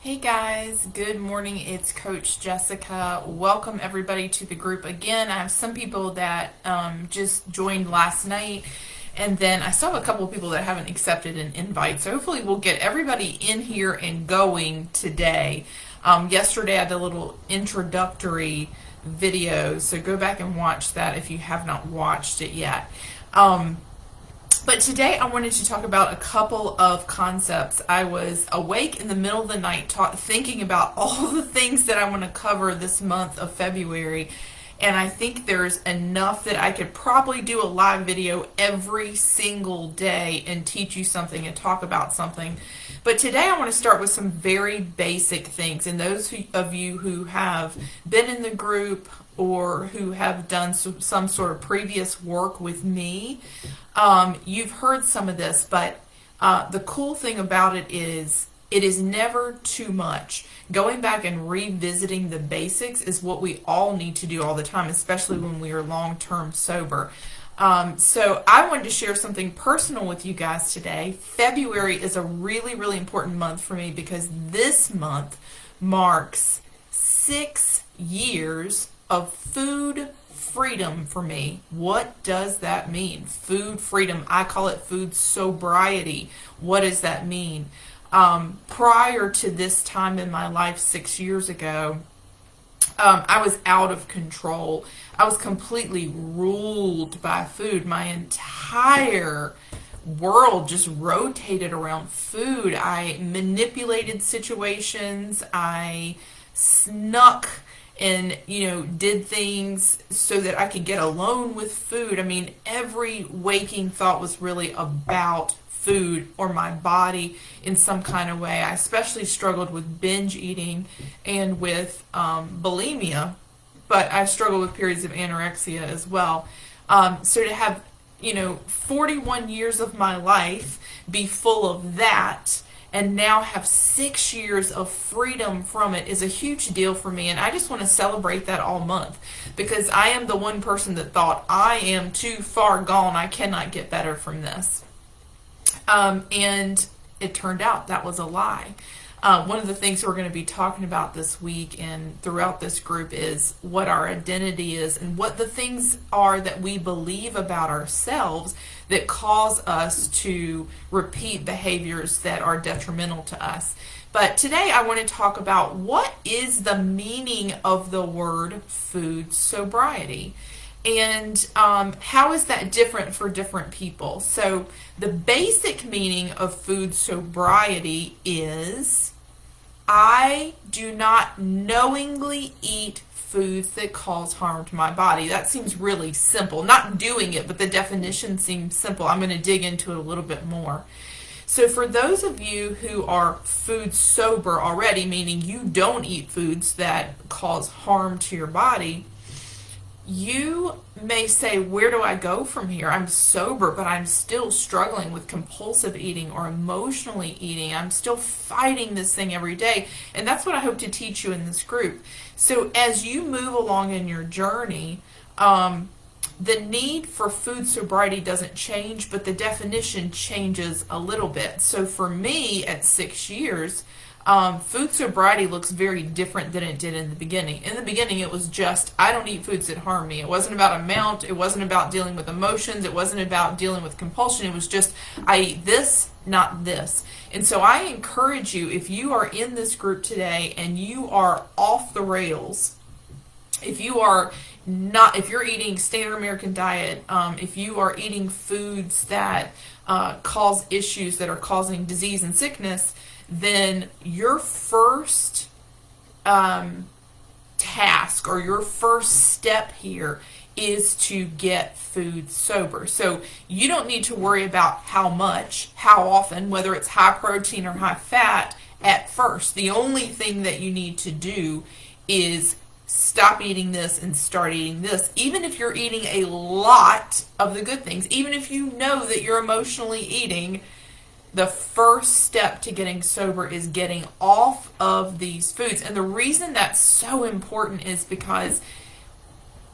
Hey guys, good morning. It's Coach Jessica. Welcome everybody to the group again. I have some people that just joined last night, and then I still have a couple of people that haven't accepted an invite. So hopefully we'll get everybody in here and going today. Yesterday I did a little introductory video, so go back and watch that if you have not watched it yet. But today I wanted to talk about a couple of concepts. I was awake in the middle of the night thinking about all the things that I want to cover this month of February. And I think there's enough that I could probably do a live video every single day and teach you something and talk about something. But today I want to start with some very basic things. And those of you who have been in the group or who have done some sort of previous work with me, you've heard some of this, but the cool thing about it is never too much. Going back and revisiting the basics is what we all need to do all the time, especially when we are long-term sober. So I wanted to share something personal with you guys today. February is a really, really important month for me because this month marks 6 years of food freedom for me. What does that mean? Food freedom. I call it food sobriety. What does that mean? Prior to this time in my life 6 years ago, I was out of control. I was completely ruled by food. My entire world just rotated around food. I manipulated situations. I snuck and did things so that I could get alone with food. I mean, every waking thought was really about food or my body in some kind of way. I especially struggled with binge eating and with bulimia, but I struggled with periods of anorexia as well. So to have 41 years of my life be full of that and now have 6 years of freedom from it is a huge deal for me. And I just want to celebrate that all month because I am the one person that thought I am too far gone. I cannot get better from this. And it turned out that was a lie. One of the things we're going to be talking about this week and throughout this group is what our identity is and what the things are that we believe about ourselves that cause us to repeat behaviors that are detrimental to us. But today I want to talk about what is the meaning of the word food sobriety. And how is that different for different people? So the basic meaning of food sobriety is I do not knowingly eat foods that cause harm to my body. That seems really simple. Not doing it, but the definition seems simple. I'm going to dig into it a little bit more. So for those of you who are food sober already, meaning you don't eat foods that cause harm to your body, you may say, where do I go from here? I'm sober, but I'm still struggling with compulsive eating or emotionally eating. I'm still fighting this thing every day. And that's what I hope to teach you in this group. So as you move along in your journey, the need for food sobriety doesn't change, but the definition changes a little bit. So for me, at 6 years, food sobriety looks very different than it did in the beginning. In the beginning, it was just, I don't eat foods that harm me. It wasn't about amount. It wasn't about dealing with emotions. It wasn't about dealing with compulsion. It was just, I eat this, not this. And so I encourage you, if you are in this group today and you are off the rails, if you're eating standard American diet, if you are eating foods that cause issues that are causing disease and sickness, then your first task or your first step here is to get food sober. So you don't need to worry about how much, how often, whether it's high protein or high fat at first. The only thing that you need to do is stop eating this and start eating this. Even if you're eating a lot of the good things, even if you know that you're emotionally eating, the first step to getting sober is getting off of these foods. And the reason that's so important is because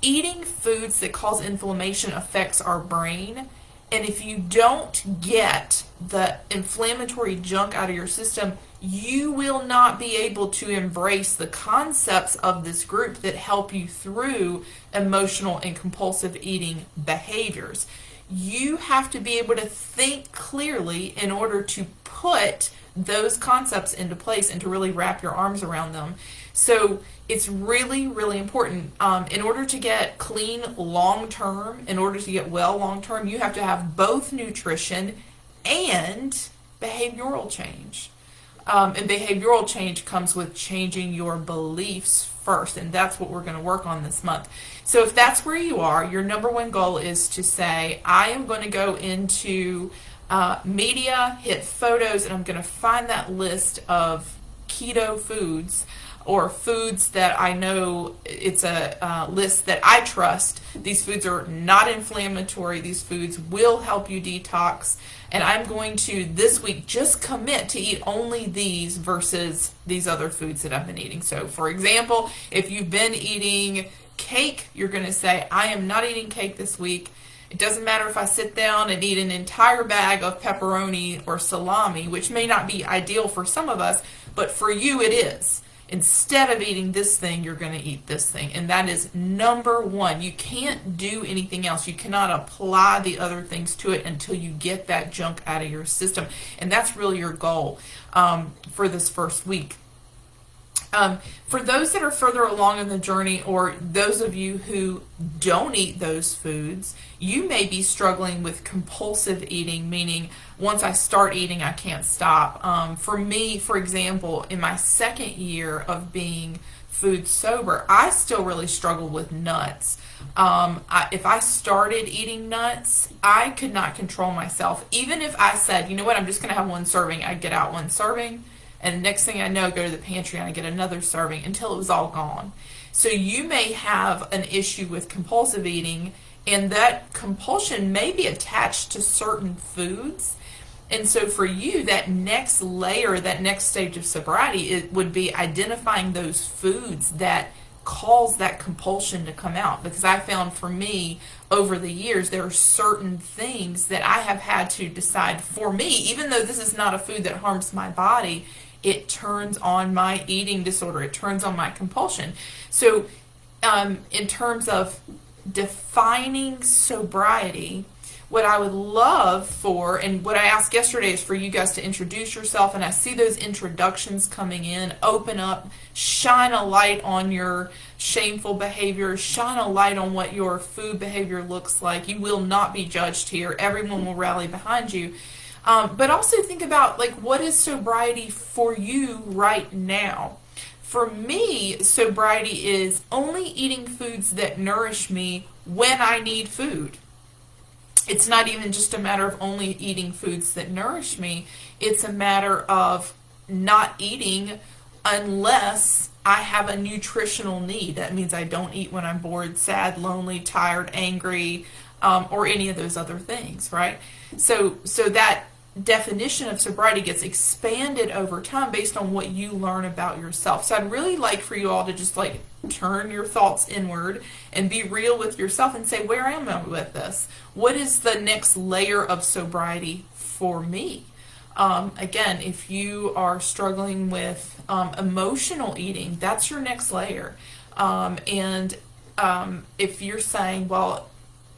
eating foods that cause inflammation affects our brain, And if you don't get the inflammatory junk out of your system, you will not be able to embrace the concepts of this group that help you through emotional and compulsive eating behaviors. You have to be able to think clearly in order to put those concepts into place and to really wrap your arms around them. So it's really, really important. In order to get clean long term, in order to get well long term, you have to have both nutrition and behavioral change. And behavioral change comes with changing your beliefs first, and that's what we're going to work on this month. So if that's where you are, your number one goal is to say, I am going to go into media, hit photos, and I'm going to find that list of keto foods or foods that I know, it's a list that I trust. These foods are not inflammatory. These foods will help you detox. And I'm going to, this week, just commit to eat only these versus these other foods that I've been eating. So, for example, if you've been eating cake, you're going to say, I am not eating cake this week. It doesn't matter if I sit down and eat an entire bag of pepperoni or salami, which may not be ideal for some of us, but for you it is. Instead of eating this thing, you're going to eat this thing. And that is number one. You can't do anything else. You cannot apply the other things to it until you get that junk out of your system. And that's really your goal for this first week. For those that are further along in the journey, or those of you who don't eat those foods, you may be struggling with compulsive eating, meaning once I start eating, I can't stop. For me, for example, in my second year of being food sober, I still really struggled with nuts. If I started eating nuts, I could not control myself. Even if I said, you know what, I'm just going to have one serving, I'd get out one serving. And the next thing I know, go to the pantry and I get another serving until it was all gone. So you may have an issue with compulsive eating, and that compulsion may be attached to certain foods. And so for you, that next layer, that next stage of sobriety, it would be identifying those foods that cause that compulsion to come out. Because I found for me, over the years, there are certain things that I have had to decide for me, even though this is not a food that harms my body, it turns on my eating disorder. It turns on my compulsion. So in terms of defining sobriety, what I would love for, and what I asked yesterday is for you guys to introduce yourself, and I see those introductions coming in. Open up, shine a light on your shameful behavior, shine a light on what your food behavior looks like. You will not be judged here. Everyone will rally behind you. But also think about, like, what is sobriety for you right now? For me, sobriety is only eating foods that nourish me when I need food. It's not even just a matter of only eating foods that nourish me. It's a matter of not eating unless I have a nutritional need. That means I don't eat when I'm bored, sad, lonely, tired, angry, or any of those other things, right? So that definition of sobriety gets expanded over time based on what you learn about yourself. So I'd really like for you all to just like turn your thoughts inward and be real with yourself and say, where am I with this? What is the next layer of sobriety for me? Again, if you are struggling with emotional eating, that's your next layer. If you're saying, well,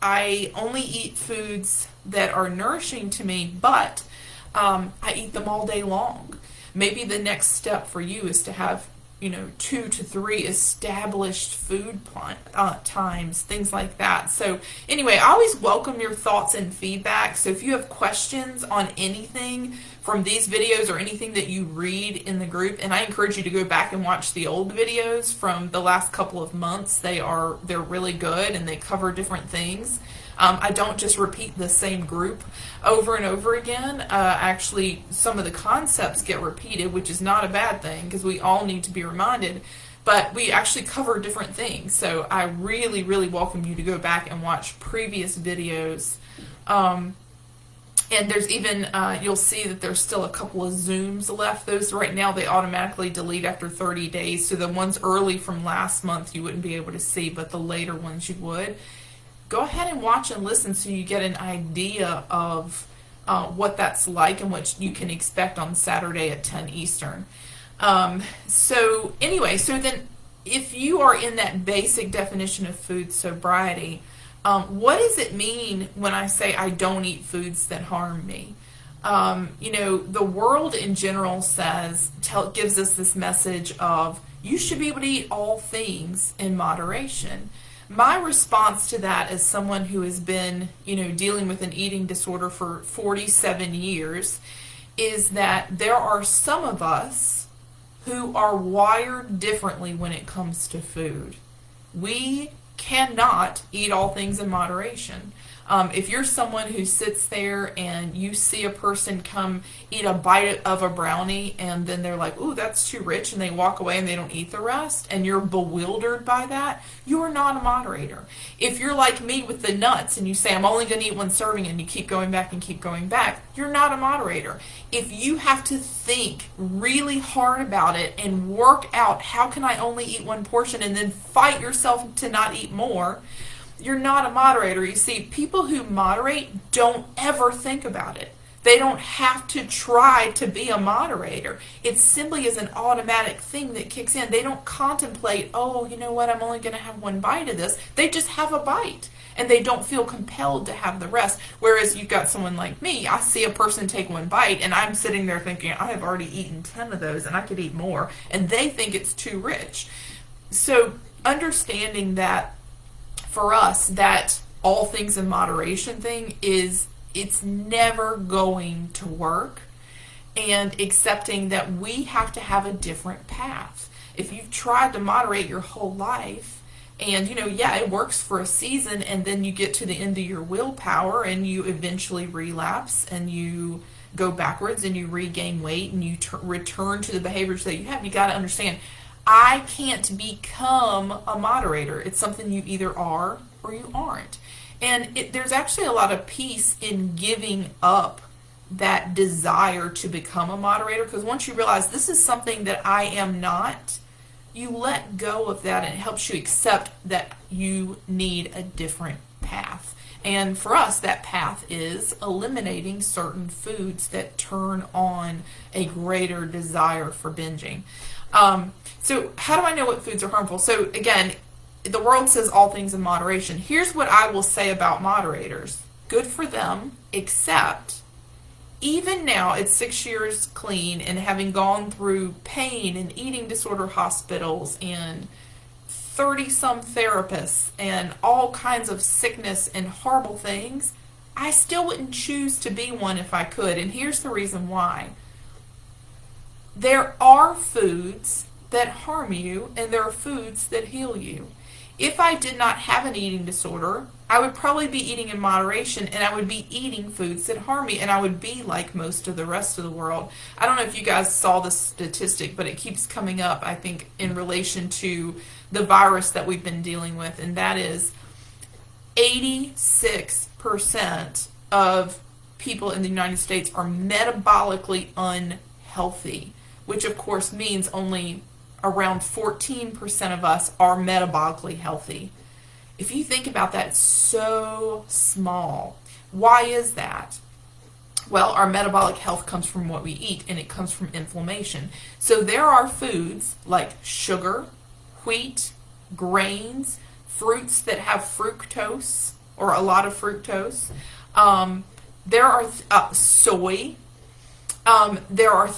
I only eat foods that are nourishing to me, but I eat them all day long. Maybe the next step for you is to have 2 to 3 established food times, things like that. So anyway, I always welcome your thoughts and feedback. So if you have questions on anything from these videos or anything that you read in the group, and I encourage you to go back and watch the old videos from the last couple of months. They're really good and they cover different things. I don't just repeat the same group over and over again. Actually, some of the concepts get repeated, which is not a bad thing because we all need to be reminded. But we actually cover different things. So I really, really welcome you to go back and watch previous videos. And there's even, you'll see that there's still a couple of Zooms left. Those right now, they automatically delete after 30 days. So the ones early from last month you wouldn't be able to see, but the later ones you would. go ahead and watch and listen so you get an idea of what that's like and what you can expect on Saturday at 10 Eastern. So anyway, so then if you are in that basic definition of food sobriety, what does it mean when I say I don't eat foods that harm me? The world in general gives us this message of you should be able to eat all things in moderation. My response to that as someone who has been, dealing with an eating disorder for 47 years is that there are some of us who are wired differently when it comes to food. We cannot eat all things in moderation. If you're someone who sits there and you see a person come eat a bite of a brownie and then they're like, ooh, that's too rich, and they walk away and they don't eat the rest, and you're bewildered by that, you're not a moderator. If you're like me with the nuts and you say, I'm only going to eat one serving, and you keep going back and keep going back, you're not a moderator. If you have to think really hard about it and work out how can I only eat one portion and then fight yourself to not eat more, you're not a moderator. You see, people who moderate don't ever think about it. They don't have to try to be a moderator. It simply is an automatic thing that kicks in. They don't contemplate, oh, you know what, I'm only going to have one bite of this. They just have a bite, and they don't feel compelled to have the rest. Whereas you've got someone like me, I see a person take one bite, and I'm sitting there thinking, I have already eaten 10 of those, and I could eat more, and they think it's too rich. So understanding that for us, that all things in moderation thing it's never going to work, and accepting that we have to have a different path. If you've tried to moderate your whole life, and it works for a season, and then you get to the end of your willpower and you eventually relapse and you go backwards and you regain weight and you return to the behaviors that you have, you got to understand, I can't become a moderator. It's something you either are or you aren't. And there's actually a lot of peace in giving up that desire to become a moderator, because once you realize this is something that I am not, you let go of that, and it helps you accept that you need a different path. And for us, that path is eliminating certain foods that turn on a greater desire for binging. So how do I know what foods are harmful? So again, the world says all things in moderation. Here's what I will say about moderators. Good for them, except even now at 6 years clean and having gone through pain and eating disorder hospitals and 30-some therapists and all kinds of sickness and horrible things, I still wouldn't choose to be one if I could. And here's the reason why. There are foods that harm you, and there are foods that heal you. If I did not have an eating disorder, I would probably be eating in moderation, and I would be eating foods that harm me, and I would be like most of the rest of the world. I don't know if you guys saw the statistic, but it keeps coming up, I think, in relation to the virus that we've been dealing with, and that is 86% of people in the United States are metabolically unhealthy, which of course means only around 14% of us are metabolically healthy. If you think about that, it's so small. Why is that? Well, our metabolic health comes from what we eat, and it comes from inflammation. So there are foods like sugar, wheat, grains, fruits that have fructose or a lot of fructose. There are soy. There are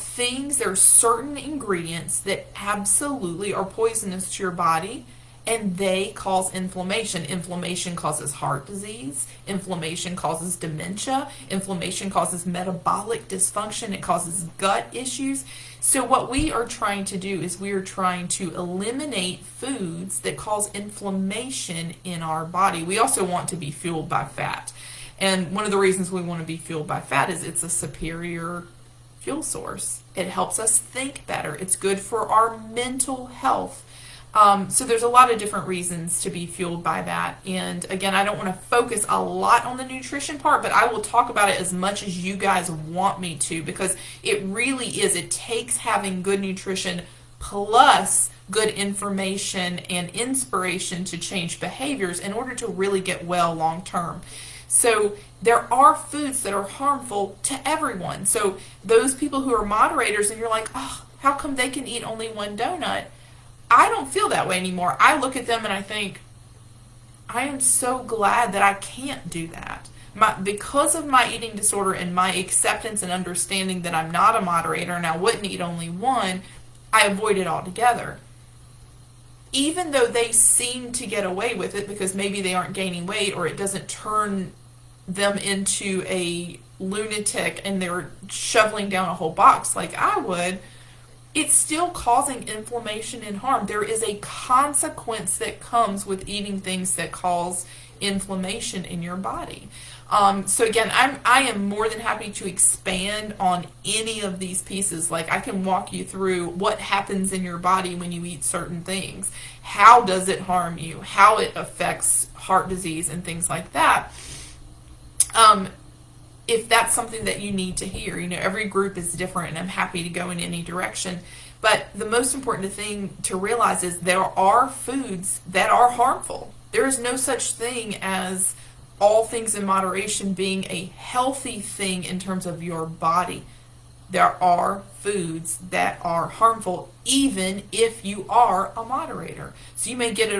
certain ingredients that absolutely are poisonous to your body, and they cause inflammation. Inflammation causes heart disease. Inflammation causes dementia. Inflammation causes metabolic dysfunction. It causes gut issues. So what we are trying to do is we are trying to eliminate foods that cause inflammation in our body. We also want to be fueled by fat. And one of the reasons we want to be fueled by fat is it's a superior fuel source. It helps us think better. It's good for our mental health. So there's a lot of different reasons to be fueled by that. And again, I don't want to focus a lot on the nutrition part, but I will talk about it as much as you guys want me to, because it really is. It takes having good nutrition plus good information and inspiration to change behaviors in order to really get well long term. So there are foods that are harmful to everyone. So those people who are moderators and you're like, oh, how come they can eat only one donut? I don't feel that way anymore. I look at them and I think, I am so glad that I can't do that. Because of my eating disorder and my acceptance and understanding that I'm not a moderator and I wouldn't eat only one, I avoid it altogether. Even though they seem to get away with it because maybe they aren't gaining weight or it doesn't turn them into a lunatic and they're shoveling down a whole box like I would, it's still causing inflammation and harm. There is a consequence that comes with eating things that cause inflammation in your body. So again, I am more than happy to expand on any of these pieces. Like I can walk you through what happens in your body when you eat certain things. How does it harm you? How it affects heart disease and things like that. If that's something that you need to hear. Every group is different and I'm happy to go in any direction. But the most important thing to realize is there are foods that are harmful. There is no such thing as all things in moderation being a healthy thing in terms of your body. There are foods that are harmful even if you are a moderator. So you may get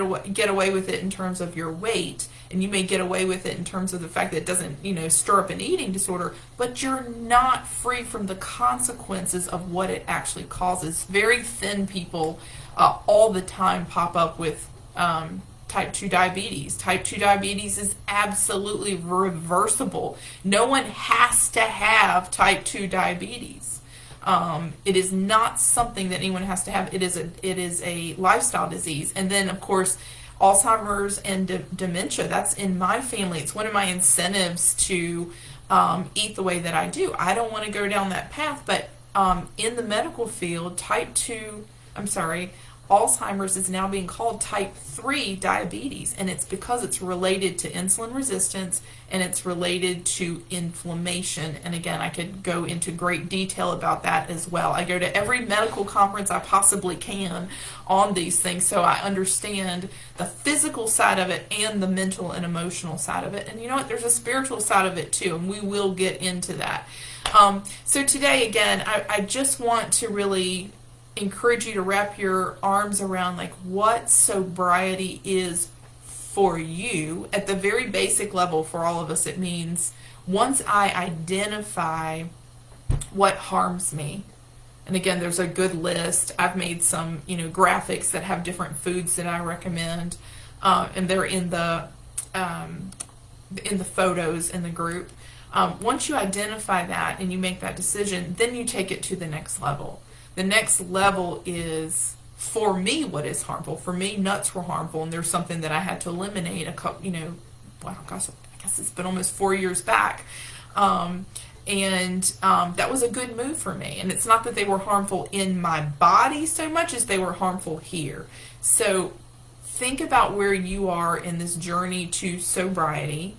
away with it in terms of your weight, and you may get away with it in terms of the fact that it doesn't, stir up an eating disorder, but you're not free from the consequences of what it actually causes. Very thin people all the time pop up with type 2 diabetes. Type 2 diabetes is absolutely reversible. No one has to have type 2 diabetes. It is not something that anyone has to have. It is a lifestyle disease. And then, of course, Alzheimer's and dementia, that's in my family. It's one of my incentives to eat the way that I do. I don't want to go down that path, but in the medical field, Alzheimer's is now being called type 3 diabetes, and it's because it's related to insulin resistance and it's related to inflammation. And again, I could go into great detail about that as well. I go to every medical conference I possibly can on these things, so I understand the physical side of it and the mental and emotional side of it. And you know what? There's a spiritual side of it too, and we will get into that. So today, again, I just want to really encourage you to wrap your arms around like what sobriety is for you at the very basic level. For all of us, it means once I identify what harms me, and again, there's a good list. I've made some graphics that have different foods that I recommend, and they're in the photos in the group. Once you identify that and you make that decision, then you take it to the next level. The next level is, for me, what is harmful. For me, nuts were harmful, and there's something that I had to eliminate I guess it's been almost 4 years back. That was a good move for me. And it's not that they were harmful in my body so much as they were harmful here. So think about where you are in this journey to sobriety.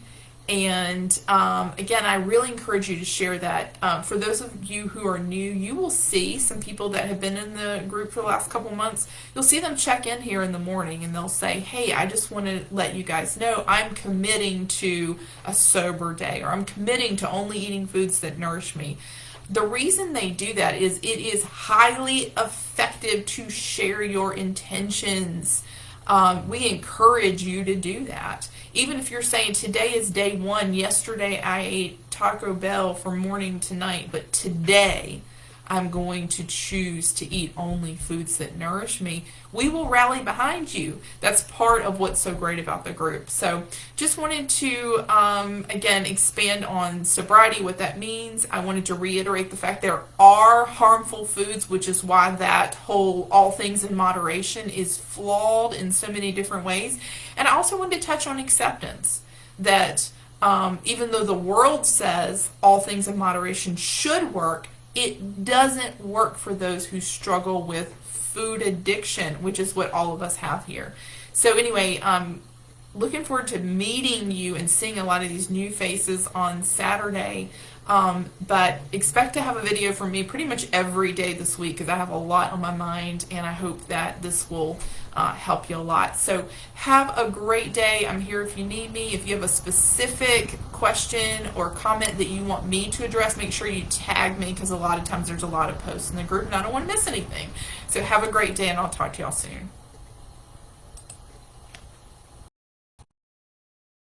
And again, I really encourage you to share that. For those of you who are new, you will see some people that have been in the group for the last couple months. You'll see them check in here in the morning and they'll say, hey, I just want to let you guys know I'm committing to a sober day, or I'm committing to only eating foods that nourish me. The reason they do that is it is highly effective to share your intentions. We encourage you to do that. Even if you're saying today is day one, yesterday I ate Taco Bell from morning to night, but today I'm going to choose to eat only foods that nourish me, we will rally behind you. That's part of what's so great about the group. So just wanted to, again, expand on sobriety, what that means. I wanted to reiterate the fact there are harmful foods, which is why that whole all things in moderation is flawed in so many different ways. And I also wanted to touch on acceptance, that even though the world says all things in moderation should work, it doesn't work for those who struggle with food addiction, which is what all of us have here. So anyway, looking forward to meeting you and seeing a lot of these new faces on Saturday. But expect to have a video from me pretty much every day this week because I have a lot on my mind, and I hope that this will help you a lot. So have a great day. I'm here if you need me. If you have a specific question or comment that you want me to address, make sure you tag me because a lot of times there's a lot of posts in the group and I don't want to miss anything. So have a great day, and I'll talk to y'all soon.